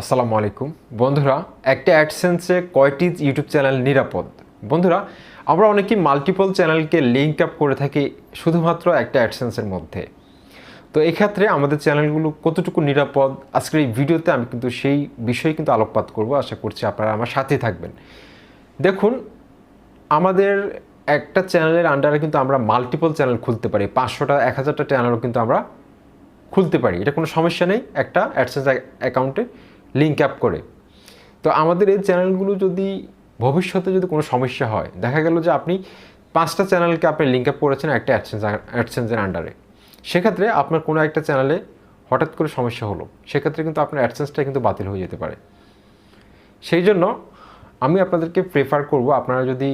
আসসালামু আলাইকুম বন্ধুরা, একটা অ্যাডসেন্সে কয়টি ইউটিউব চ্যানেল নিরাপদ? বন্ধুরা, আমরা অনেকেই মাল্টিপল চ্যানেলকে লিঙ্ক আপ করে থাকি শুধুমাত্র একটা অ্যাডসেন্সের মধ্যে। তো এক্ষেত্রে আমাদের চ্যানেলগুলো কতটুকু নিরাপদ, আজকের এই ভিডিওতে আমি কিন্তু সেই বিষয়ে কিন্তু আলোকপাত করব। আশা করছি আপনারা আমার সাথেই থাকবেন। দেখুন, আমাদের একটা চ্যানেলের আন্ডারে কিন্তু আমরা মাল্টিপল চ্যানেল খুলতে পারি। 500টা 1000টা চ্যানেলও কিন্তু আমরা খুলতে পারি, এটা কোনো সমস্যা নেই একটা অ্যাডসেন্স অ্যাকাউন্টে লিঙ্ক আপ করে। তো আমাদের এই চ্যানেলগুলো যদি ভবিষ্যতে যদি কোনো সমস্যা হয়, দেখা গেল যে আপনি 5টা চ্যানেলকে আপনি লিঙ্ক আপ করেছেন একটা অ্যাডসেন্সের আন্ডারে, সেক্ষেত্রে আপনার কোনো একটা চ্যানেলে হঠাৎ করে সমস্যা হলো, সেক্ষেত্রে কিন্তু আপনার অ্যাডসেন্সটা কিন্তু বাতিল হয়ে যেতে পারে। সেই জন্য আমি আপনাদেরকে প্রেফার করব, আপনারা যদি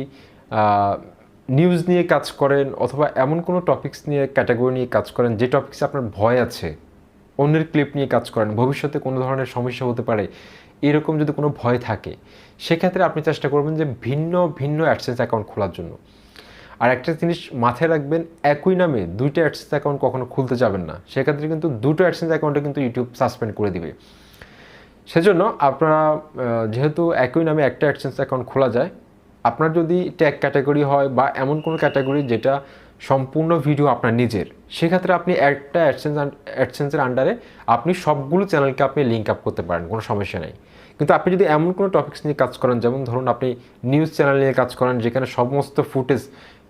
নিউজ নিয়ে কাজ করেন অথবা এমন কোনো টপিকস নিয়ে ক্যাটাগরি নিয়ে কাজ করেন যে টপিকসে আপনার ভয় আছে, অন্যের ক্লিপ নিয়ে কাজ করেন, ভবিষ্যতে কোনো ধরনের সমস্যা হতে পারে, এরকম যদি কোনো ভয় থাকে, সেক্ষেত্রে আপনি চেষ্টা করবেন যে ভিন্ন ভিন্ন অ্যাডসেন্স অ্যাকাউন্ট খোলার জন্য। আর একটা জিনিস মাথায় রাখবেন, একই নামে দুইটা অ্যাডসেন্স অ্যাকাউন্ট কখনো খুলতে যাবেন না, সেক্ষেত্রে কিন্তু দুটো অ্যাডসেন্স অ্যাকাউন্টে কিন্তু ইউটিউব সাসপেন্ড করে দিবে। সেজন্য আপনারা যেহেতু একই নামে একটা অ্যাডসেন্স অ্যাকাউন্ট খোলা যায়, আপনার যদি ট্যাগ ক্যাটাগরি হয় বা এমন কোনো ক্যাটাগরি যেটা সম্পূর্ণ ভিডিও আপনার নিজের, সেক্ষেত্রে আপনি একটা অ্যাডসেন্সের আন্ডারে আপনি সবগুলো চ্যানেলকে আপনি লিঙ্ক আপ করতে পারেন, কোনো সমস্যা নেই। কিন্তু আপনি যদি এমন কোনো টপিকস নিয়ে কাজ করেন, যেমন ধরুন আপনি নিউজ চ্যানেল নিয়ে কাজ করেন, যেখানে সমস্ত ফুটেজ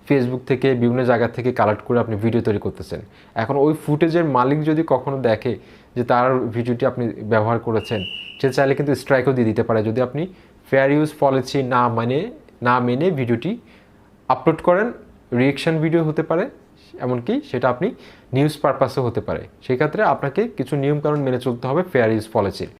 ফেসবুক থেকে বিভিন্ন জায়গা থেকে কালেক্ট করে আপনি ভিডিও তৈরি করতেছেন, এখন ওই ফুটেজের মালিক যদি কখনো দেখে যে তার ভিডিওটি আপনি ব্যবহার করেছেন, সে চাইলে কিন্তু স্ট্রাইকও দিয়ে দিতে পারে যদি আপনি ফেয়ার ইউজ পলিসি না মেনে ভিডিওটি আপলোড করেন। রিয়েকশন ভিডিও হতে পারে, এমনকি সেটা আপনি নিউজ পারপাসও হতে পারে। সেক্ষেত্রে আপনাকে কিছু নিয়মকানুন মেনে চলতে হবে ফেয়ার ইউজ পলিসির।